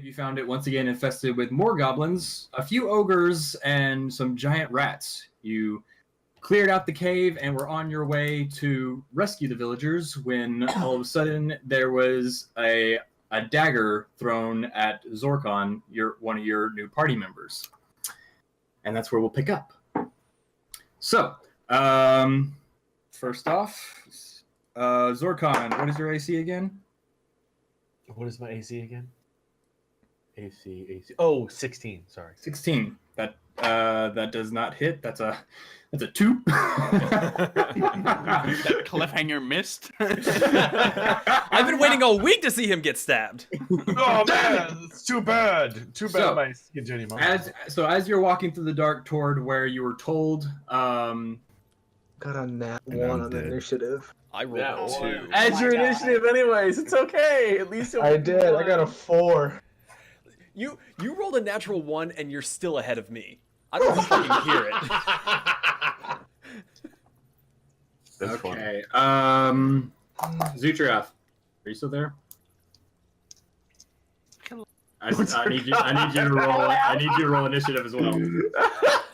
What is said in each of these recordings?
You found it once again infested with more goblins, a few ogres, and some giant rats. You cleared out the cave and were on your way to rescue the villagers when all of a sudden there was a dagger thrown at Zorkon, one of your new party members. And that's where we'll pick up. So, first off, Zorkon, what is your AC again? What is my AC again? AC. Oh, 16. Sorry. 16. That does not hit. That's a 2. That cliffhanger missed. I've been waiting all week to see him get stabbed. Oh man, it's too bad. Too bad. So, my skin as you're walking through the dark toward where you were told, got a nat 1 on initiative. I rolled a 2. Add your initiative, anyways. It's okay. At least I did. I got a 4. You rolled a natural 1 and you're still ahead of me. I don't fucking hear it. That's okay. Zutrath, are you still there? I need you to roll. I need you to roll initiative as well.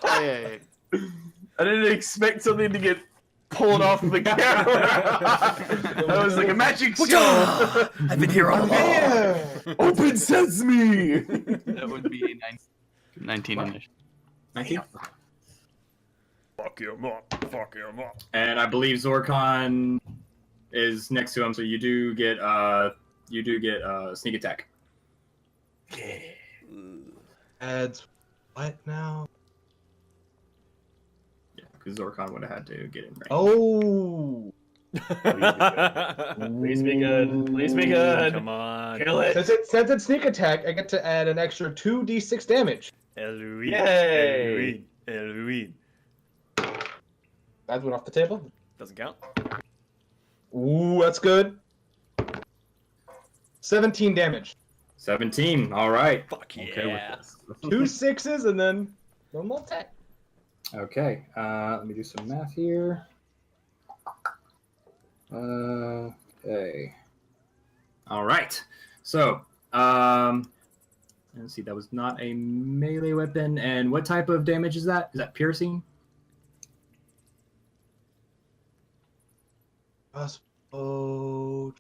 Hey. I didn't expect something to get pulled off of the camera. That was like a magic show. I've been here all along. Open sesame. That would be 19 initiative. 19? Fuck him up. And I believe Zorkon is next to him, so you do get sneak attack. Adds what now? Yeah, because Zorkon would have had to get in range. Oh. Please be good. Please be good. Come on. Kill it. Since it's sneak attack, I get to add an extra 2d6 damage. Eluid. Yay. Eluid. That went off the table. Doesn't count. Ooh, that's good. 17 damage. 17. All right. Fuck yeah. Okay with this. 2 6s and then normal attack. Okay. Let me do some math here. Okay. All right. So, let's see. That was not a melee weapon. And what type of damage is that? Is that piercing? Oh,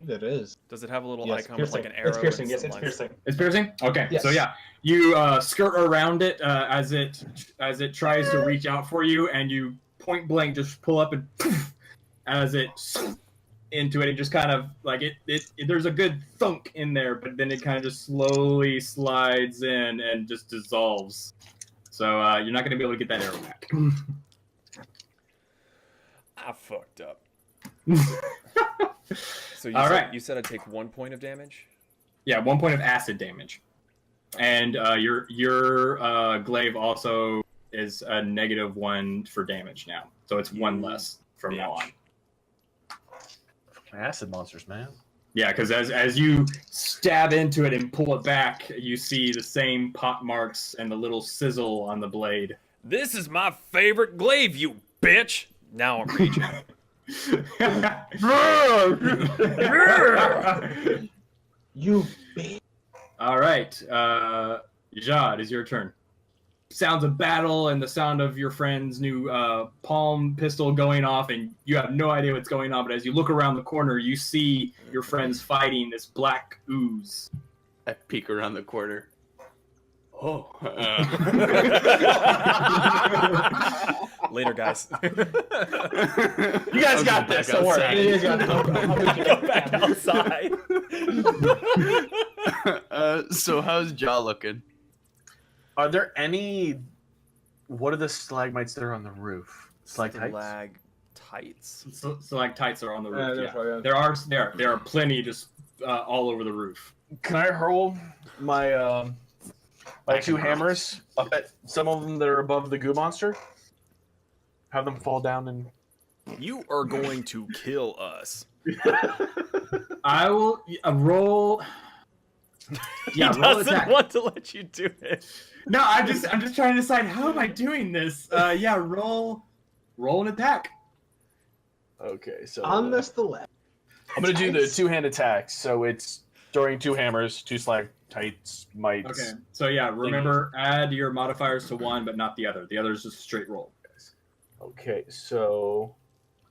it is. Does it have a little Yes, icon with like an arrow? It's piercing. and Yes, some it's lights? piercing. It's piercing. Okay. Yes. So yeah, you skirt around it as it tries to reach out for you, and you point blank just pull up and poof, as it into it. It just kind of like it. There's a good thunk in there, but then it kind of just slowly slides in and just dissolves. So you're not going to be able to get that arrow back. I fucked up. So you said I'd take 1 point of damage? Yeah, 1 point of acid damage. And your glaive also is a -1 for damage now. So it's 1 less from now on. Acid monsters, man. Yeah, because as you stab into it and pull it back, you see the same pot marks and the little sizzle on the blade. This is my favorite glaive, you bitch! Now I'm raging. You bitch. All right, Jad, it's your turn. Sounds of battle and the sound of your friend's new palm pistol going off, and you have no idea what's going on, but as you look around the corner, you see your friends fighting this black ooze. I peek around the corner. Oh. Later, guys. You guys got this. Don't worry. You guys got this. Go back outside. So how's Jaw looking? Are there any? What are the stalagmites that are on the roof? Stalactites? Stalactites. Stalactites are on the roof. Yeah, Yeah, that's right, yeah. there are plenty just all over the roof. Can I hurl my my 2 hammers up at some of them that are above the goo monster? Have them fall down and. You are going to kill us. I will roll. Yeah, He roll doesn't attack. want to let you do it. No, I'm just trying to decide how am I doing this. Yeah, roll an attack. Okay, so On this the left. I'm gonna do the 2-hand attack. So it's Throwing 2 hammers, 2 stalactites, mites. Okay. So yeah, remember, add your modifiers to one, but not the other. The other is just a straight roll. Okay, so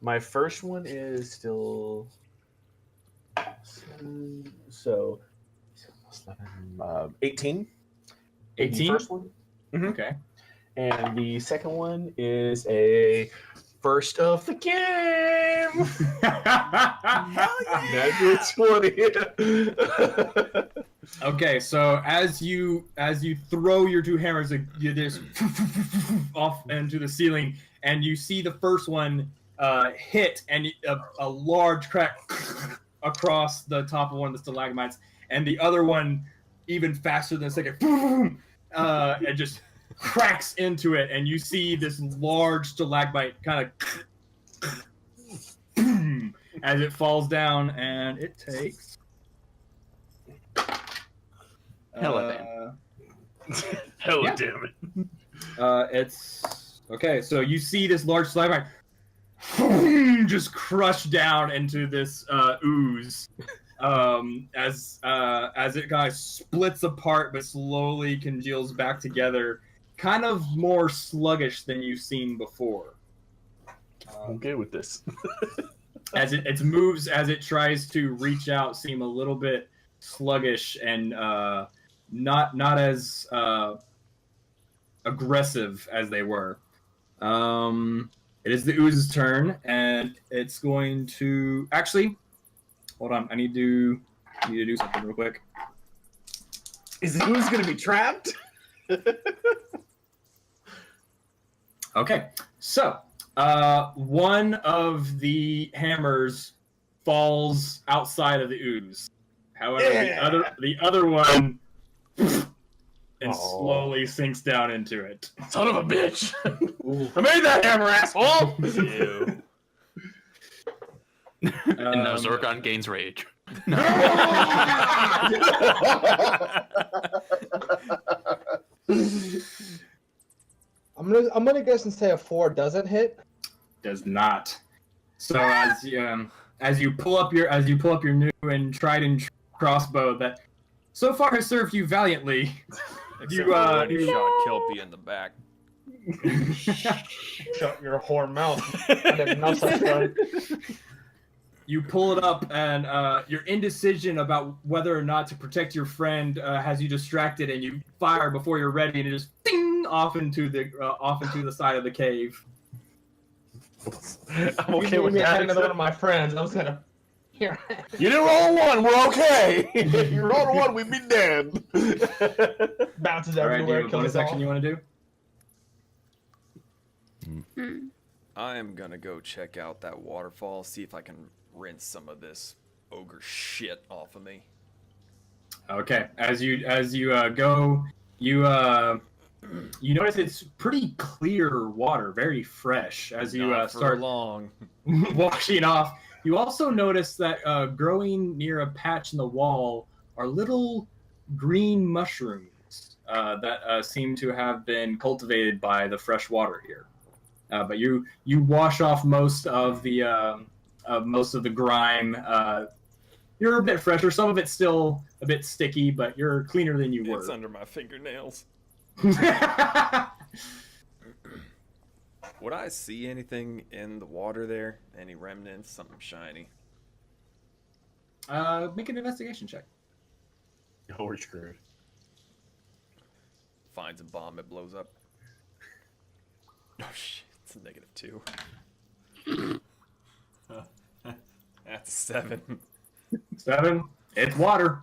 my first one is still 18. 18? The first one. Mhm. Okay. And the second one is a first of the game. Natural 20. Okay, so as you throw your 2 hammers, you just off into the ceiling, and you see the first one hit, and a large crack across the top of one of the stalagmites, and the other one, even faster than the second, and just cracks into it, and you see this large stalagmite kind of as it falls down, and it takes. Hella Hell damn it. It's okay. So you see this large stalagmite just crushed down into this ooze, as it kind of splits apart but slowly congeals back together, kind of more sluggish than you've seen before. I'm okay with this. As its moves, as it tries to reach out, seem a little bit sluggish and not as aggressive as they were. It is the ooze's turn, and it's going to actually. Hold on, I need to do something real quick. Is the ooze going to be trapped? Okay, so one of the hammers falls outside of the ooze. However, the other one and slowly sinks down into it. Son of a bitch! I made that hammer, asshole! Ew. And now Zorgon gains rage. I'm gonna guess and say a 4 doesn't hit. Does not. So as you pull up your new and tried and crossbow that so far has served you valiantly, Except for when you shot Kilpie in the back. Shut your whore mouth. I didn't know such thing. You pull it up, and your indecision about whether or not to protect your friend has you distracted, and you fire before you're ready, and it just ding off into the side of the cave. I'm okay with that. Another one of my friends. I was gonna. Here. You didn't roll a 1, we're okay! You rolled a 1, we'd be dead! Bounces All right, do you everywhere, have a kills bonus us all. action you want to do? I am gonna go check out that waterfall, see if I can rinse some of this ogre shit off of me. Okay, as you go, you notice it's pretty clear water, very fresh. As you Not for start long. washing off, you also notice that growing near a patch in the wall are little green mushrooms that seem to have been cultivated by the fresh water here. But you wash off most of the grime. You're a bit fresher. Some of it's still a bit sticky, but you're cleaner than you were. It's under my fingernails. Would I see anything in the water there? Any remnants? Something shiny? Make an investigation check. Oh, we're screwed. Finds a bomb, it blows up. Oh shit, it's a -2. That's a 7. 7. It's water.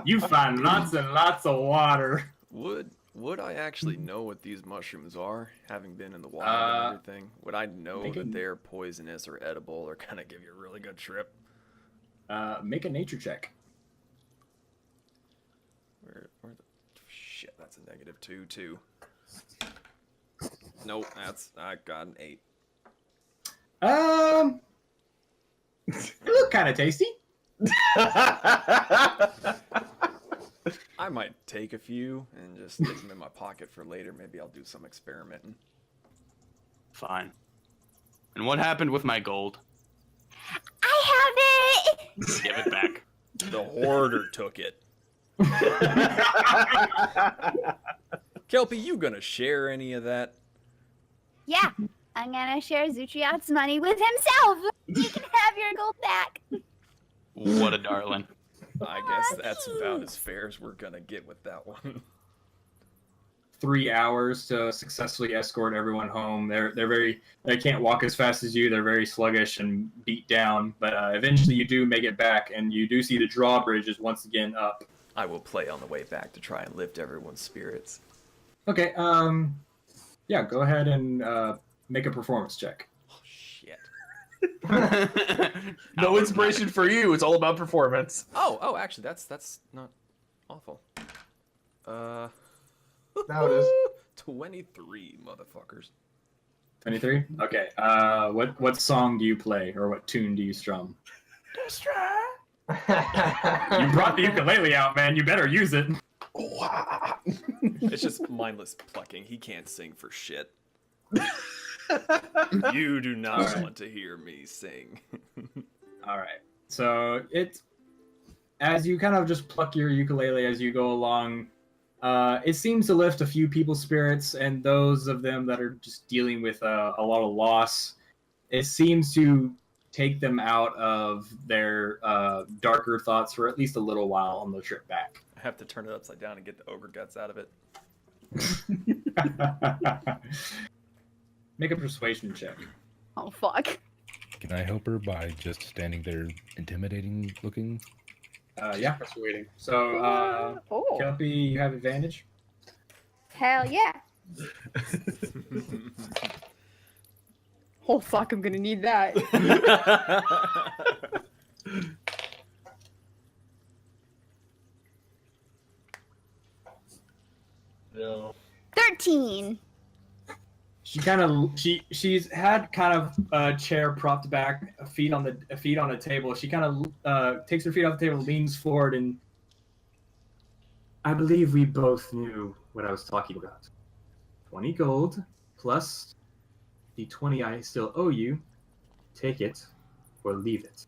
You find lots and lots of water. Would I actually know what these mushrooms are, having been in the water and everything? Would I know that they're poisonous or edible or kind of give you a really good trip? Make a nature check. Where the shit? That's a -2 too. Nope, I got an 8. They look kind of tasty. I might take a few and just stick them in my pocket for later. Maybe I'll do some experimenting. Fine. And what happened with my gold? I have it! the hoarder took it. Kelpie, you gonna share any of that? Yeah, I'm gonna share Zutriot's money with himself. You can have your gold back. What a darling. I guess that's about as fair as we're gonna get with that one. 3 hours to successfully escort everyone home. They can't walk as fast as you. They're very sluggish and beat down. But eventually, you do make it back, and you do see the drawbridge is once again up. I will play on the way back to try and lift everyone's spirits. Okay. Yeah. Go ahead and make a performance check. Oh shit. No inspiration for you. It's all about performance. Oh, actually, that's not awful. Now it is. 23, motherfuckers. 23. Okay. What song do you play, or what tune do you strum? You brought the ukulele out, man. You better use it. It's just mindless plucking. He can't sing for shit. You do not want to hear me sing. All right. So as you kind of just pluck your ukulele as you go along, it seems to lift a few people's spirits, and those of them that are just dealing with a lot of loss, it seems to take them out of their darker thoughts for at least a little while on the trip back. I have to turn it upside down and get the ogre guts out of it. Make a persuasion check. Oh, fuck. Can I help her by just standing there intimidating looking? Yeah. Persuading. So, Oh, Kelpie, you have advantage. hell yeah. Oh, fuck, I'm gonna need that. No. 13. She's had kind of a chair propped back, feet on a table. She kind of takes her feet off the table, leans forward, and I believe we both knew what I was talking about. 20 gold plus the 20 I still owe you. Take it or leave it.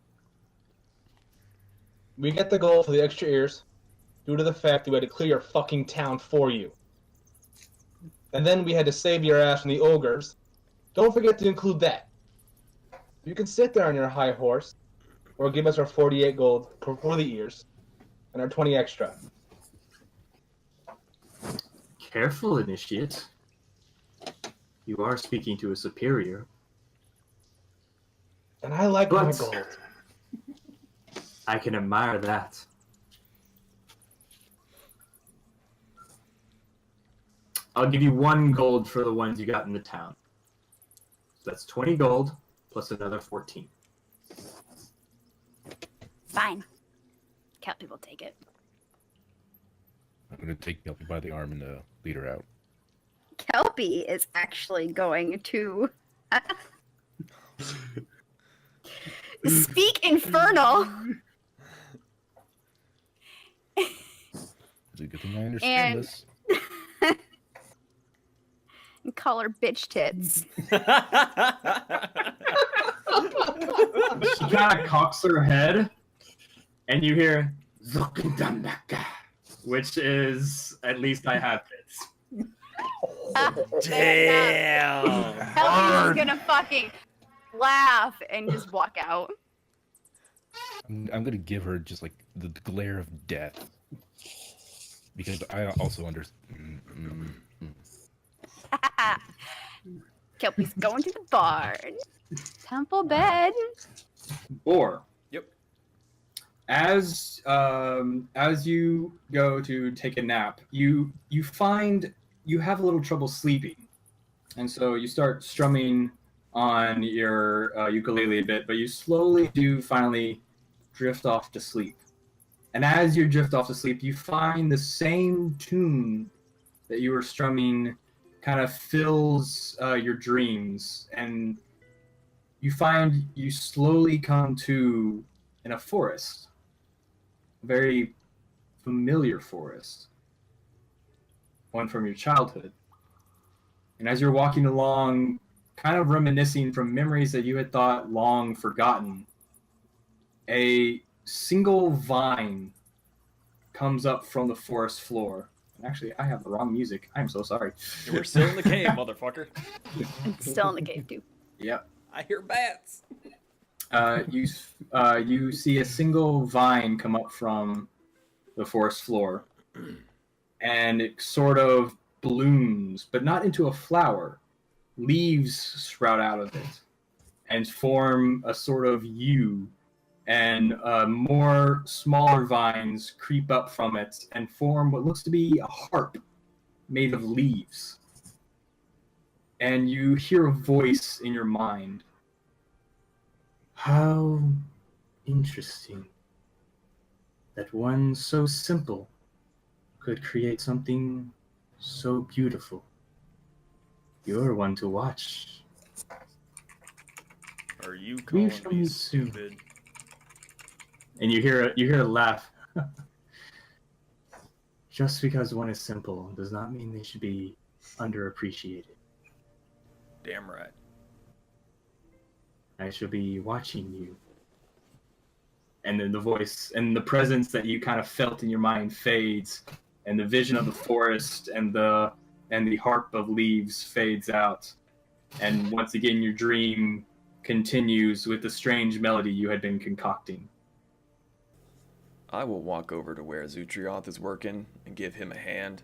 We get the gold for the extra ears due to the fact that we had to clear your fucking town for you. And then we had to save your ass from the ogres. Don't forget to include that. You can sit there on your high horse, or give us our 48 gold for the ears, and our 20 extra. Careful, initiate. You are speaking to a superior. And I like my But- gold. I can admire that. I'll give you 1 gold for the ones you got in the town. So that's 20 gold plus another 14. Fine. Kelpie will take it. I'm gonna take Kelpie by the arm and lead her out. Kelpie is actually going to speak infernal. It's a good thing I understand And- this. And call her bitch tits. She kind of cocks her head, and you hear "Zokindambaka," which is at least I have this. Damn. Kelpie is gonna fucking laugh and just walk out. I'm gonna give her just like the glare of death. Because I also understand. Kelpie's going to the barn. Temple bed. Or Yep. as you go to take a nap, you find you have a little trouble sleeping, and so you start strumming on your ukulele a bit, but you slowly do finally drift off to sleep. And as you drift off to sleep, you find the same tune that you were strumming kind of fills your dreams, and you find you slowly come to in a forest, a very familiar forest, one from your childhood. And as you're walking along, kind of reminiscing from memories that you had thought long forgotten, a single vine comes up from the forest floor. Actually, I have the wrong music. I'm so sorry. We're still in the cave, motherfucker. It's still in the cave too. Yep. I hear bats. You see a single vine come up from the forest floor, and it sort of blooms, but not into a flower. Leaves sprout out of it and form a sort of U, and more smaller vines creep up from it and form what looks to be a harp made of leaves. And you hear a voice in your mind. How interesting that one so simple could create something so beautiful. You're one to watch. Are you calling shall me soon. stupid? And you hear a laugh. Just because one is simple does not mean they should be underappreciated. Damn right. I shall be watching you. And then the voice and the presence that you kind of felt in your mind fades, and the vision of the forest and the harp of leaves fades out. And once again, your dream continues with the strange melody you had been concocting. I will walk over to where Zutrioth is working and give him a hand,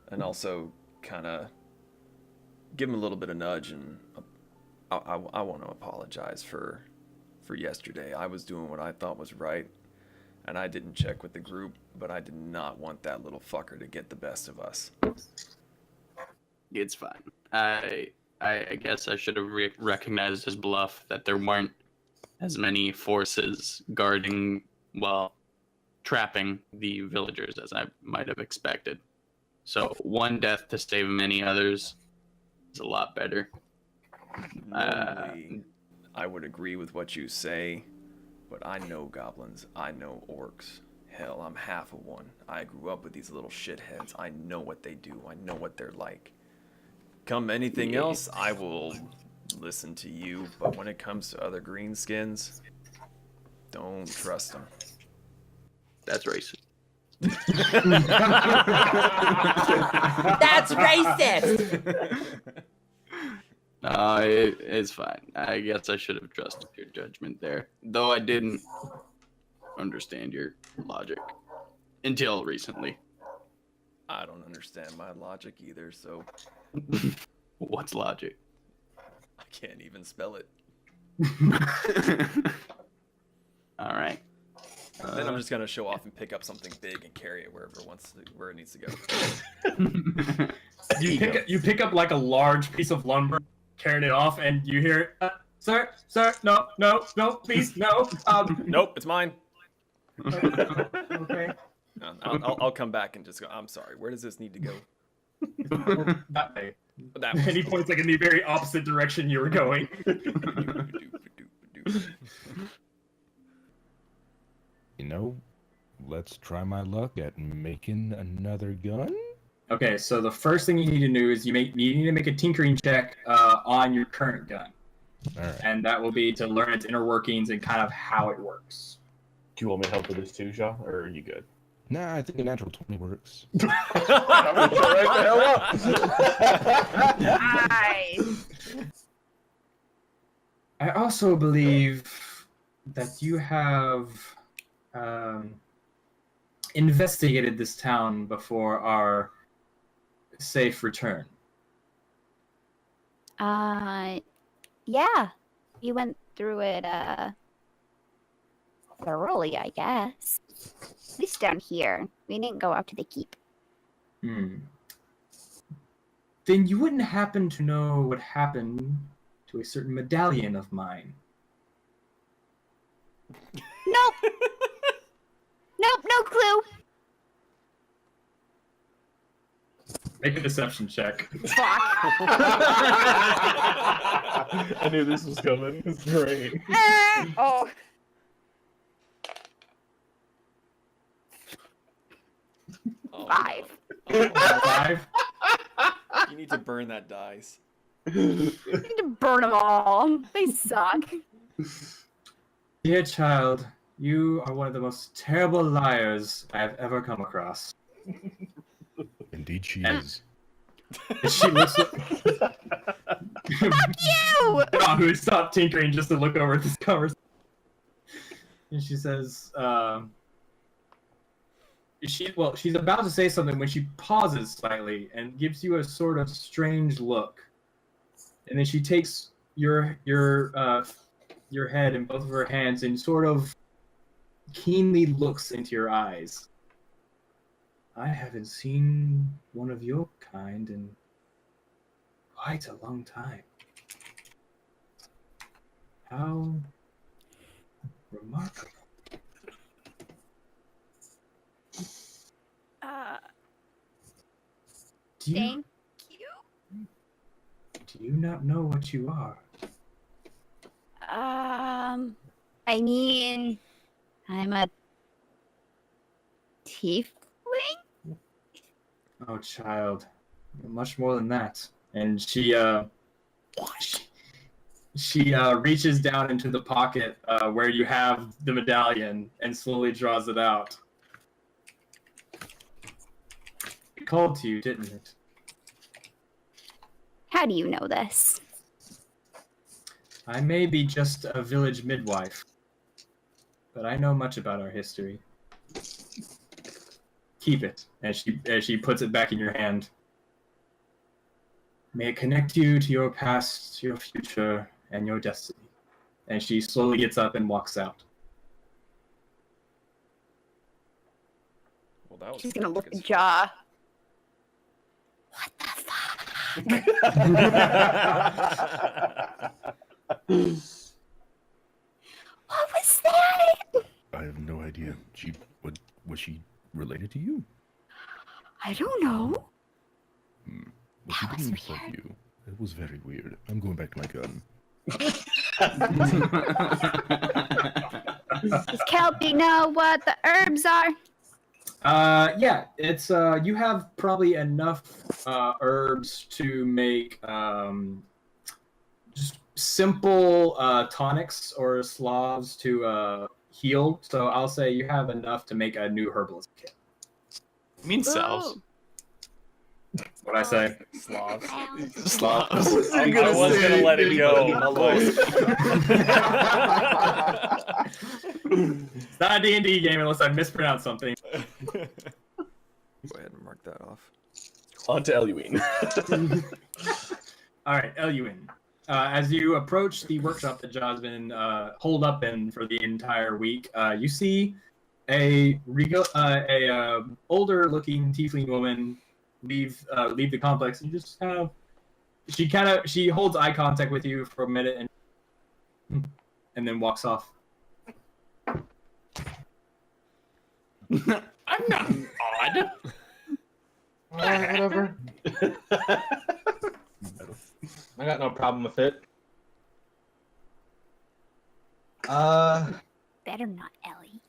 and also kind of give him a little bit of nudge. And I want to apologize for yesterday. I was doing what I thought was right, and I didn't check with the group, but I did not want that little fucker to get the best of us. It's fine. I guess I should have recognized his bluff that there weren't as many forces guarding, well, trapping the villagers as I might have expected. So one death to save many others is a lot better. Normally, I would agree with what you say, but I know goblins, I know orcs. Hell, I'm half of one. I grew up with these little shitheads. I know what they do. I know what they're like. Come anything else, I will listen to you, but when it comes to other greenskins, don't trust them. That's racist. That's racist! It's fine. I guess I should have trusted your judgment there. Though I didn't understand your logic until recently. I don't understand my logic either, so What's logic? I can't even spell it. All right. Then I'm just gonna show off and pick up something big and carry it where it needs to go. You pick up like a large piece of lumber, carrying it off, and you hear, sir, no, please, no. Nope, it's mine. Okay. I'll come back and just go. I'm sorry. Where does this need to go? That way. That And he points like in the very opposite direction you were going. You know, let's try my luck at making another gun. Okay, so the first thing you need to do is you need to make a tinkering check on your current gun. All right. And that will be to learn its inner workings and kind of how it works. Do you want me to help with this too, Shaw, or are you good? Nah, I think a natural 20 works. I'm gonna shut right the hell up. Nice. I also believe that you have investigated this town before our safe return. Yeah. We went through it, thoroughly, I guess. At least down here. We didn't go out to the keep. Then you wouldn't happen to know what happened to a certain medallion of mine. Nope. Nope, no clue. Make a deception check. Fuck. I knew this was coming. It's great. Oh. Oh, 5. no. 5? You need to burn that dice. I need to burn them all. They suck. Dear child, You are one of the most terrible liars I have ever come across. Indeed, she And- is. And she looks at You! John, who stopped tinkering just to look over at this conversation. And she says, she's about to say something when she pauses slightly and gives you a sort of strange look. And then she takes your head in both of her hands and sort of keenly looks into your eyes. I haven't seen one of your kind in quite a long time. How remarkable. Do you, Thank you. do you not know what you are? I mean, I'm a tiefling? Oh, child, you're much more than that. And she reaches down into the pocket where you have the medallion and slowly draws it out. It called to you, didn't it? How do you know this? I may be just a village midwife, but I know much about our history. Keep it, as she puts it back in your hand. May it connect you to your past, your future, and your destiny. And she slowly gets up and walks out. Well, that was She's gonna look quick at as Jaw. What the fuck? What was that? I have no idea. Was she related to you? I don't know. Well, she That didn't was look like you. It was very weird. I'm going back to my gun. Does Kelpie know what the herbs are? Yeah, it's you have probably enough herbs to make just simple tonics or slavs to heal. So I'll say you have enough to make a new herbalist kit. You mean cells? What I say? Slavs. Slavs. I was gonna let it go, but It's not a D&D game unless I mispronounce something. Go ahead and mark that off. On to Eluine. All right, Eluin. As you approach the workshop that Jaw's been holed up in for the entire week, you see a older-looking tiefling woman leave the complex and just she holds eye contact with you for a minute and then walks off. I'm not odd. Alright, whatever. I got no problem with it. Better not, Ellie.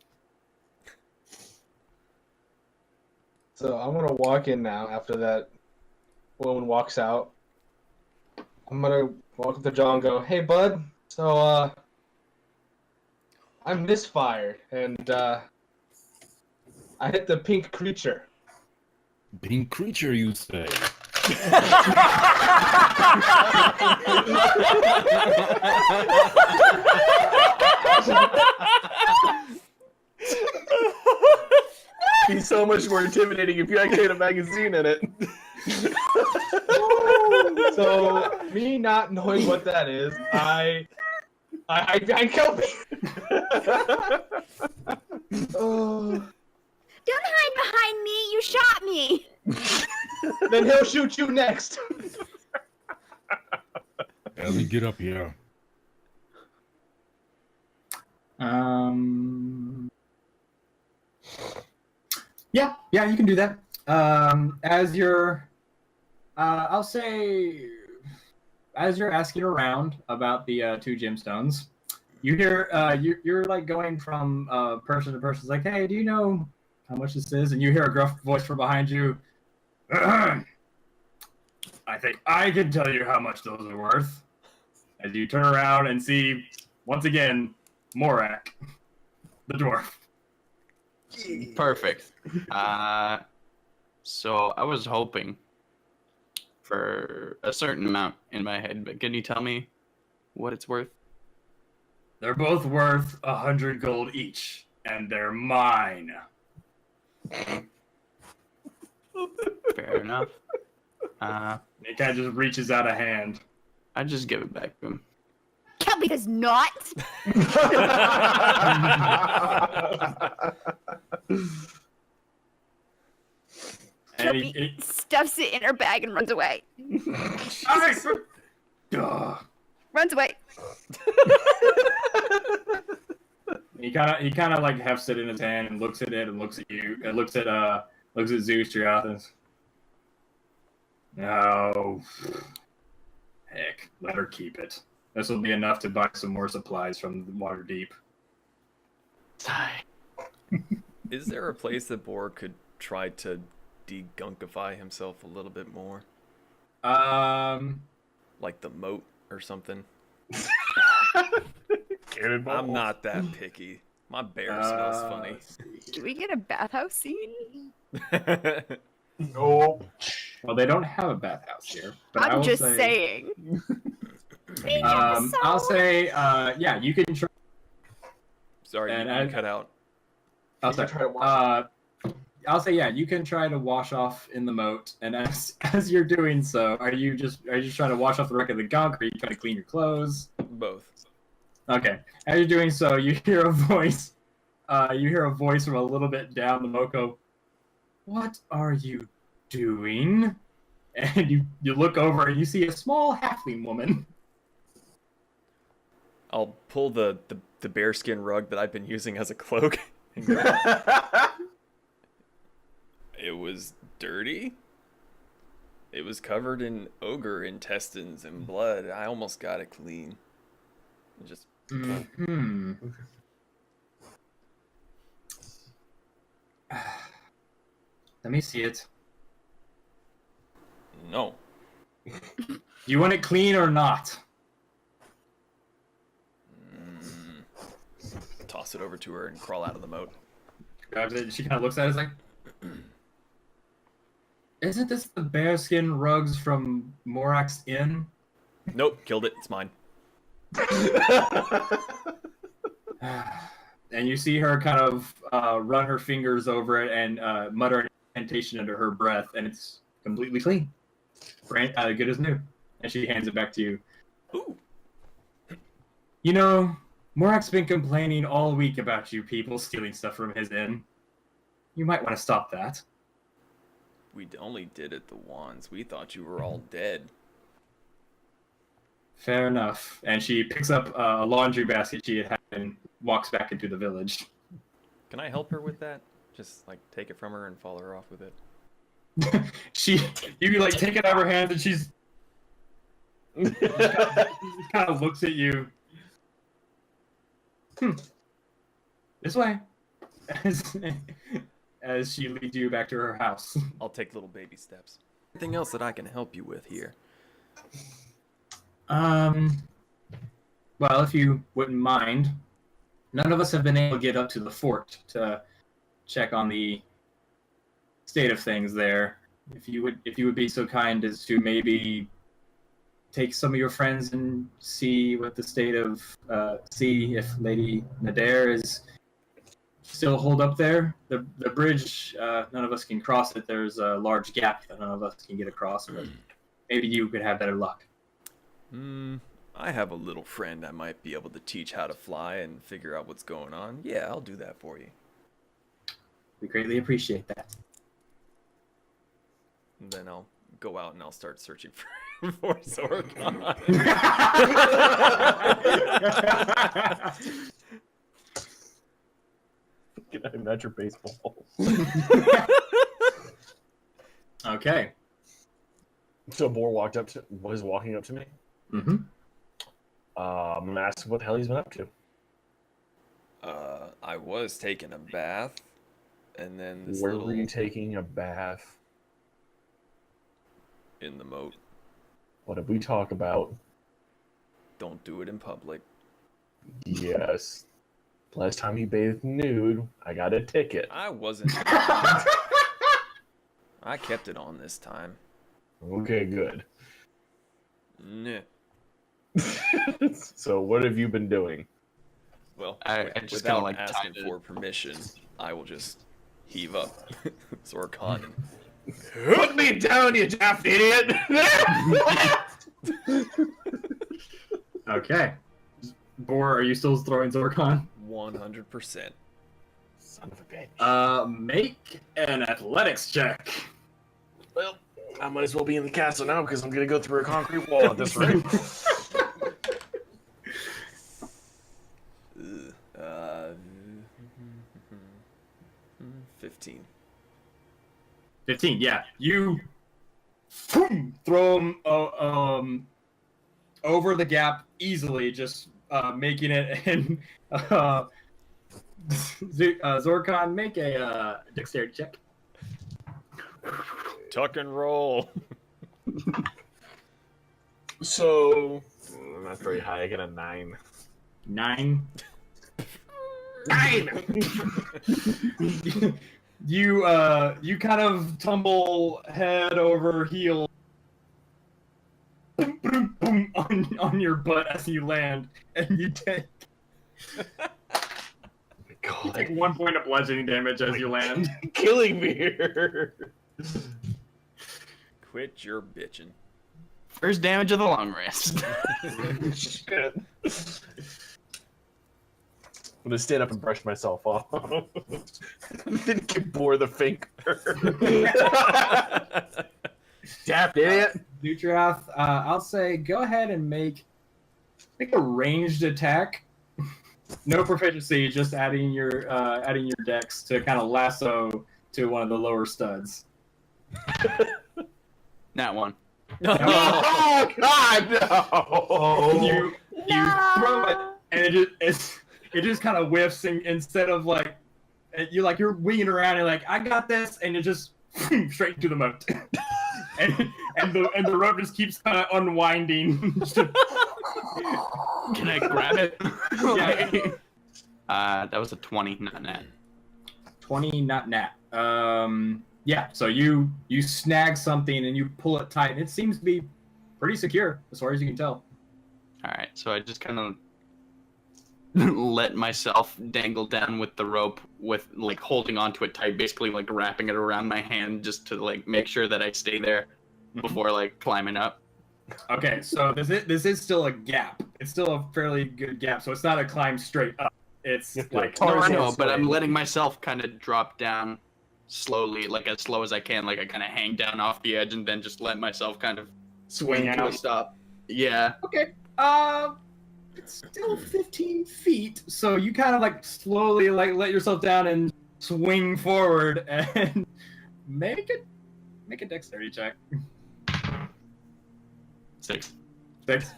So I'm gonna walk in now after that woman walks out. I'm gonna walk up to John and go, "Hey, bud. So, I'm misfired, and I hit the pink creature." Pink creature, you say? Be so much more intimidating if you actually had a magazine in it. So, me not knowing what that is, I Kelpie. Oh, Don't hide behind me! You shot me! then he'll shoot you next. Ellie, get up here. Yeah, you can do that. As you're, I'll say, as you're asking around about the two gemstones, you hear, you're like going from person to person. It's like, hey, do you know how much this is? And you hear a gruff voice from behind you. I think I can tell you how much those are worth. As you turn around and see, once again, Morak. the dwarf. Perfect. So I was hoping for a certain amount in my head, but can you tell me what it's worth? They're both worth 100 gold each, and they're mine. Fair enough. He kind of just reaches out a hand. I just give it back to him. Kelby does not. And Kelby stuffs it in her bag and runs away. Duh. Runs away. He kind of like hefts it in his hand and looks at it and looks at you and looks at Zeus Triathus. No. Heck, let her keep it. This will be enough to buy some more supplies from the Waterdeep. Sigh. Is there a place that Boar could try to degunkify himself a little bit more? Like the moat or something? Cannonball. I'm not that picky. My bear smells funny. Do we get a bathhouse scene? Nope. Well, they don't have a bathhouse here. But I I'm will just say, saying. I'll say, yeah, you can try. Sorry, And you cut out. I'll You can say, try to wash I'll say, yeah, you can try to wash off in the moat. And as you're doing so, are you just trying to wash off the wreck of the gunk, or are you trying to clean your clothes? Both. Okay. As you're doing so, you hear a voice. You hear a voice from a little bit down the moat go, "What are you doing?" And you look over and you see a small halfling woman. I'll pull the bearskin rug that I've been using as a cloak. It was dirty. It was covered in ogre intestines and blood. I almost got it clean. Just Hmm. Let me see it. no. Do you want it clean or not? Toss it over to her and crawl out of the moat. Grabs it and she kind of looks at it and is like, "Isn't this the bearskin rugs from Morak's Inn?" Nope, killed it. It's mine. And you see her kind of run her fingers over it and mutter an incantation under her breath, and it's completely clean. Good as new. And she hands it back to you. Ooh. You know, Morak's been complaining all week about you people stealing stuff from his inn. You might want to stop that. We only did it the once. We thought you were all dead. Fair enough. And she picks up a laundry basket she had and walks back into the village. Can I help her with that? Just like take it from her and follow her off with it. You like take it out of her hands and she's kind of looks at you. This way. As she leads you back to her house. I'll take little baby steps. Anything else that I can help you with here? Well, if you wouldn't mind, none of us have been able to get up to the fort to check on the state of things there. If you would be so kind as to maybe take some of your friends and see what the state of see if Lady Nader is still holed up there. The bridge, none of us can cross it. There's a large gap that none of us can get across, but maybe you could have better luck. I have a little friend I might be able to teach how to fly and figure out what's going on. Yeah, I'll do that for you. We greatly appreciate that. And then I'll go out and I'll start searching for Zorgon. Can I match your baseball? Okay. So Boar was walking up to me. Mm-hmm. I'm gonna ask what the hell he's been up to. I was taking a bath, and then this Where little were you taking a bath? in the moat. What did we talk about? Don't do it in public. Yes. Last time he bathed nude, I got a ticket. I wasn't. I kept it on this time. Okay, good. Nah. So what have you been doing? Well, I just without kinda, like, asking tied it. for permission, I will just heave up Zorkon and Put me down, you daft idiot! Okay. Boar, are you still throwing Zorkon? 100%. Son of a bitch. Make an athletics check. Well, I might as well be in the castle now because I'm gonna go through a concrete wall at this rate. 15. 15, yeah. You throw him over the gap easily, just making it. And Zorkon, make a dexterity check. Tuck and roll. So, not very high. I get a 9. 9. 9! You kind of tumble head over heel boom, boom, boom, on your butt as you land, and you take God, 1 point of bludgeoning damage as you land. killing me here. Quit your bitching. First damage of the long rest. Shit. I'm gonna stand up and brush myself off. Then give Boar the finger. Daft idiot. Dutrath, I'll say go ahead and make a ranged attack. No proficiency, just adding your dex to kind of lasso to one of the lower studs. Not one. Oh God, no! You throw it, and it just kind of whiffs, and instead of you're winging around, and I got this, and it just straight into the moat, and the rope just keeps kind of unwinding. Can I grab it? Yeah. That was a 20, not nat. 20, not nat. Yeah. So you snag something and you pull it tight, and it seems to be pretty secure as far as you can tell. All right, so I just kind of let myself dangle down with the rope, with holding onto it tight, basically wrapping it around my hand just to make sure that I stay there before climbing up. Okay, so this is still a gap. It's still a fairly good gap, so it's not a climb straight up. It's like No, I know, but I'm letting myself kind of drop down slowly, as slow as I can. I kind of hang down off the edge and then just let myself kind of swing to a out. stop. Yeah. Okay. It's still 15 feet, so you kind of slowly let yourself down and swing forward and make a dexterity check. 6. 6.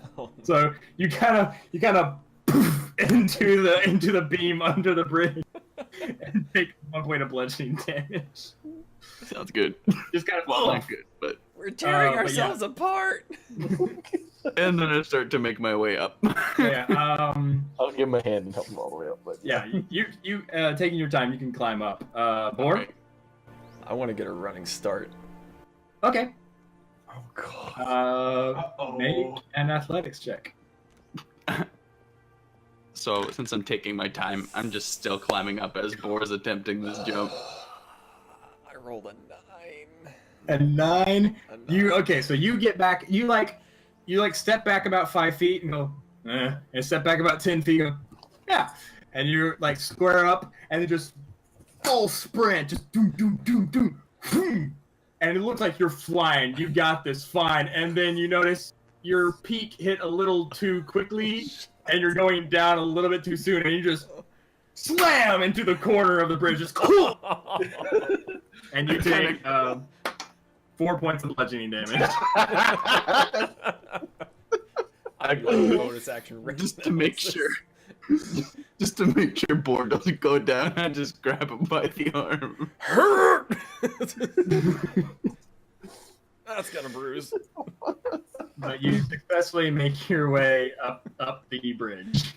So you kind of into the beam under the bridge and take 1 point of bludgeoning damage. Sounds good. Just kind of Not good, but We're tearing but yeah. ourselves apart. and then I start to make my way up. Yeah. I'll give him a hand and help him all the way up. But Yeah. You taking your time, you can climb up. Boar. Okay. I want to get a running start. Okay. oh God. Make an athletics check. So since I'm taking my time, I'm just still climbing up as Boar's attempting this jump. I rolled a 9. A 9. A 9. Okay? So you get back. You step back about 5 feet and go, and step back about 10 feet. And go, yeah, and you're square up, and then just full sprint, just doom doom doom doom, boom, and it looks like you're flying. You got this, fine. And then you notice your peak hit a little too quickly, and you're going down a little bit too soon, and you just slam into the corner of the bridge. Just and you take 4 points of bludgeoning damage. I got a bonus action. Just to make sure. Just to make sure Boar doesn't go down, I just grab him by the arm. Hurt. That's got a bruise. But you successfully make your way up the bridge.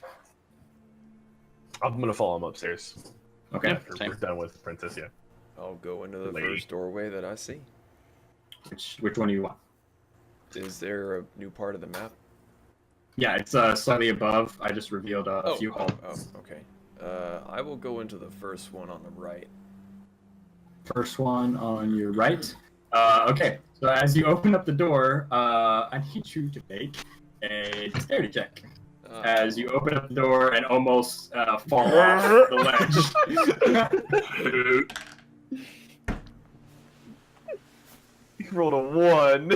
I'm gonna follow him upstairs. Okay. Yeah. After Same. we're done with Princess, yeah. I'll go into the Lady. first doorway that I see. Which one do you want? Is there a new part of the map? Yeah, it's slightly above. I just revealed a few halls. Okay. I will go into the first one on the right. First one on your right. Okay, so as you open up the door, I need you to make a dexterity check. As you open up the door and almost fall off the ledge. You rolled a 1.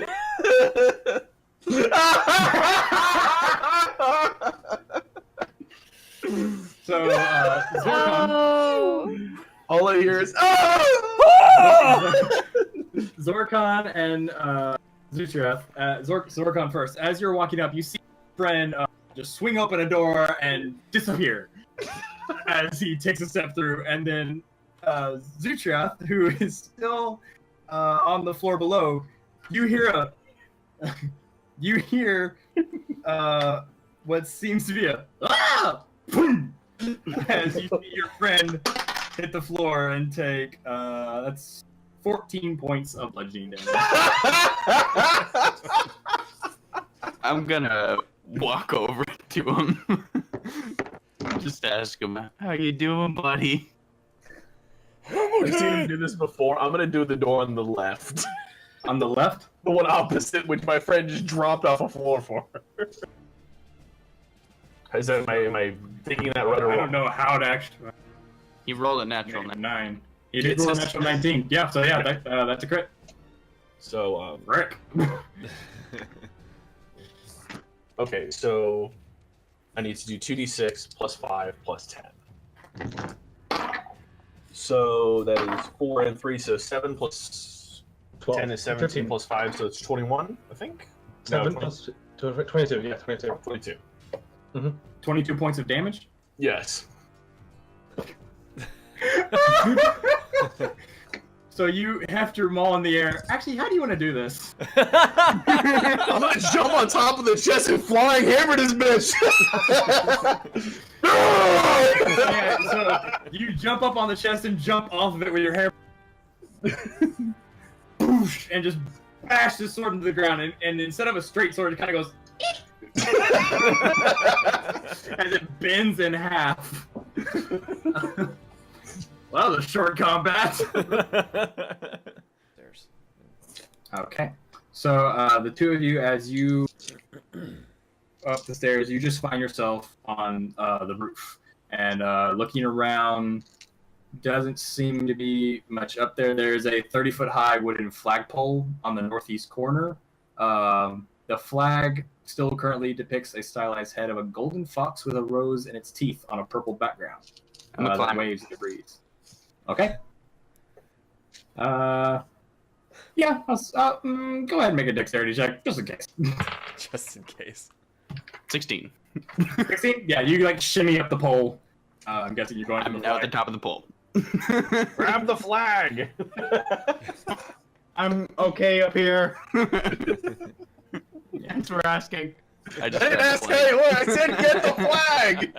So, Zorkon. Oh. All I hear is Zorkon and Zutrath. Zorkon first. As you're walking up, you see your friend just swing open a door and disappear as he takes a step through. And then Zutrath, who is still on the floor below, you hear what seems to be a boom as you see your friend hit the floor and take that's 14 points of bludgeoning damage. I'm gonna walk over to him. Just ask him, how you doing, buddy? I've seen him do this before. I'm gonna do the door on the left. On the left? The one opposite, which my friend just dropped off a floor for. Is that, am I thinking that right or I wrong? don't know how to actually. He rolled a natural 9. He did roll a natural 19. Yeah, so yeah, that's a crit. So, Rick. okay, so I need to do 2d6 plus 5 plus 10. So that is 4 and 3, so 7 plus 12. 10 is 17 13. plus 5, so it's 21, I think? 7 No, plus 22, yeah, 22. 22. 22 points of damage. Yes. So you heft your maul in the air. Actually, how do you want to do this? I'm gonna jump on top of the chest and flying hammer this bitch! Yeah, so you jump up on the chest and jump off of it with your hair. Boosh, and just bash the sword into the ground. And instead of a straight sword, it kind of goes. As it bends in half. Well, that was a short combat. Okay. So the two of you, as you up the stairs, you just find yourself on the roof. And looking around, doesn't seem to be much up there. There's a 30-foot high wooden flagpole on the northeast corner. The flag still currently depicts a stylized head of a golden fox with a rose in its teeth on a purple background. That waves in the breeze. Okay. Yeah, go ahead and make a dexterity check, just in case. Just in case. 16. 16? Yeah, you like shimmy up the pole. I'm guessing you're going to I'm the now at the flag. top of the pole. Grab the flag! I'm okay up here. Thanks for asking. I I just didn't grabbed ask the flag. anyone, I said get the flag!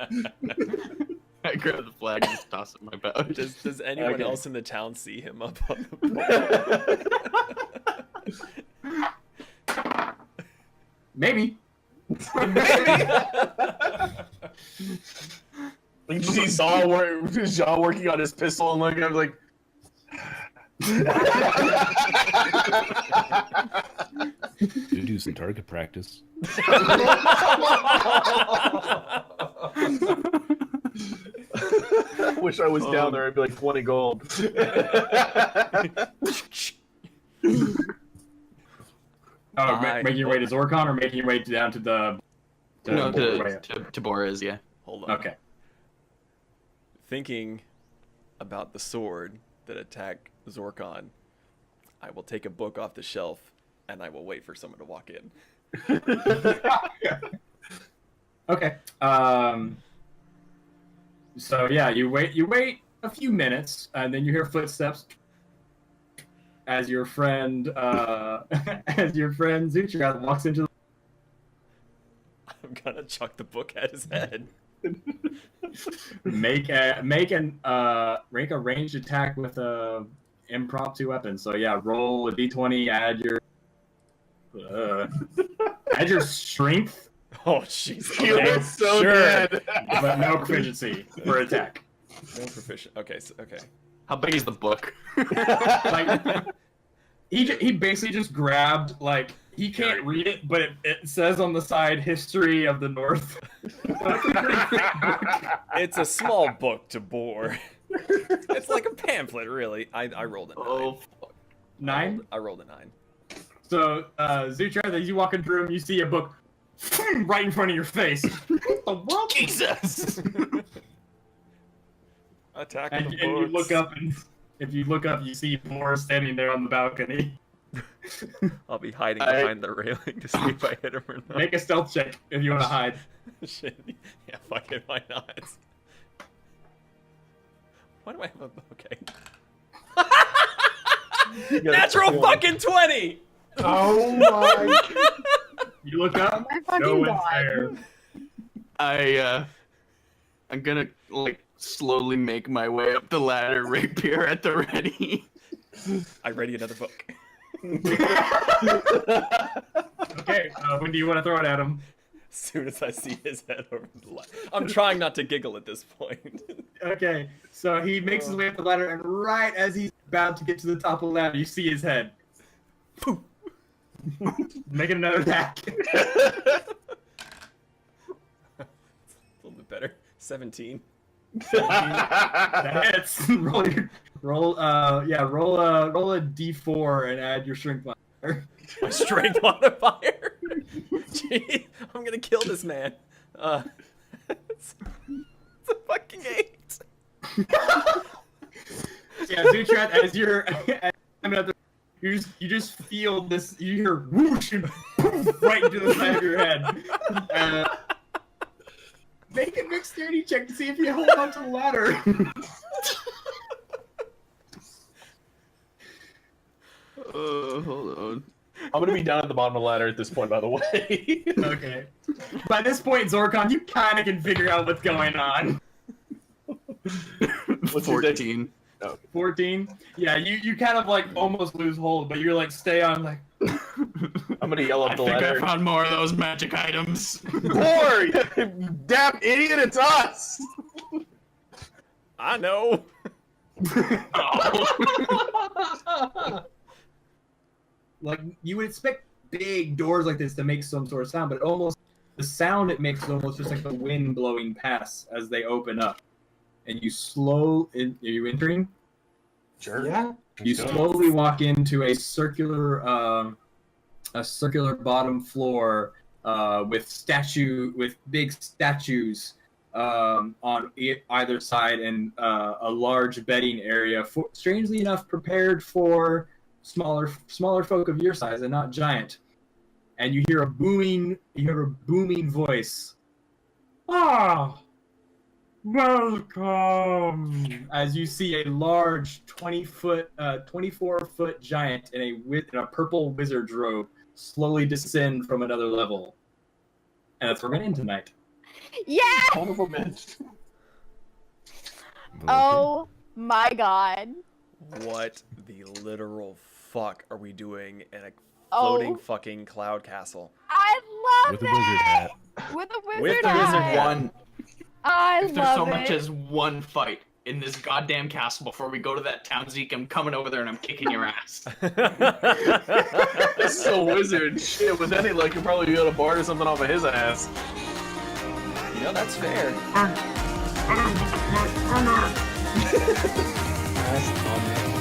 I grab the flag and just toss it in my pouch. Does anyone Okay. else in the town see him up on the pole? Maybe. You see Zaw working on his pistol and looking at him like... Do some target practice. I wish I was down there, I'd be like 20 gold. Making your way to Zorkon or making your way down to the... No, Borderway? to Boris, yeah. Hold on. Okay. Thinking about the sword that attacked Zorkon, I will take a book off the shelf and I will wait for someone to walk in. Okay. So yeah, you wait a few minutes, and then you hear footsteps as your friend Zutrath walks into the... I'm gonna chuck the book at his head. Make a ranged attack with a impromptu weapon. So yeah, roll a d20, add your strength, Oh, jeez. You Okay. look so Sure. dead. but no proficiency for attack. No proficient. Okay, okay. How big is the book? Like he basically just grabbed, like, he can't read it, but it says on the side "History of the North." It's a small book to bore. It's like a pamphlet, really. I rolled a 9. Oh, fuck. 9. I rolled a 9. So, Zutra, as you walk into the room, you see a book right in front of your face. What the world? Jesus! Attack And, of the and you books. look up, and if you look up, you see Boar standing there on the balcony. I'll be hiding behind the railing to see if I hit him or not. Make a stealth check if you want to hide. Shit. Yeah, fuck it, why not? Why do I have a... Okay. Natural fucking 20! Oh my! You look up, my fucking no one's God. there. I'm gonna, like, slowly make my way up the ladder, rapier at the ready. I ready another book. Okay, when do you want to throw it at him? As soon as I see his head over the ladder. I'm trying not to giggle at this point. Okay, so he makes his way up the ladder, and right as he's about to get to the top of the ladder, you see his head. Poof. Making another attack. A little bit better. 17. That hits. roll a d4 and add your strength modifier. My strength modifier. Gee, I'm gonna kill this man. It's a fucking 8. Yeah, Zutrat, as you're coming up, you just feel this. You hear whoosh and poof right into the side of your head. Make a dexterity check to see if you hold on to the ladder. Hold on. I'm gonna be down at the bottom of the ladder at this point, by the way. Okay. By this point, Zorkon, you kind of can figure out what's going on. What's your 14. 14. Yeah, you kind of like almost lose hold, but you're like stay on like. I'm gonna yell up I the think ladder. I found more of those magic items. Boy, damn idiot, it's us! I know. Like you would expect big doors like this to make some sort of sound, but the sound it makes is almost just like the wind blowing past as they open up. And you are you entering? Sure. Yeah. You slowly walk into a circular bottom floor with big statues on either side, and a large bedding area, strangely enough prepared for smaller folk of your size and not giant. And you hear a booming voice. Ah, welcome! As you see a large 24-foot giant in a purple wizard's robe slowly descend from another level. And that's where we're going to end tonight. Yeah! Honorable mention. Oh my God. What the literal fuck are we doing in a floating Oh. fucking cloud castle? I love With a wizard hat. With a wizard With the hat. wizard hat. One. I If there's love so it. much as one fight in this goddamn castle before we go to that town, Zeke, I'm coming over there and I'm kicking your ass. That's so wizard. Shit, with any luck, you'll probably be able to barter something off of his ass. You know, that's fair. Nice comment.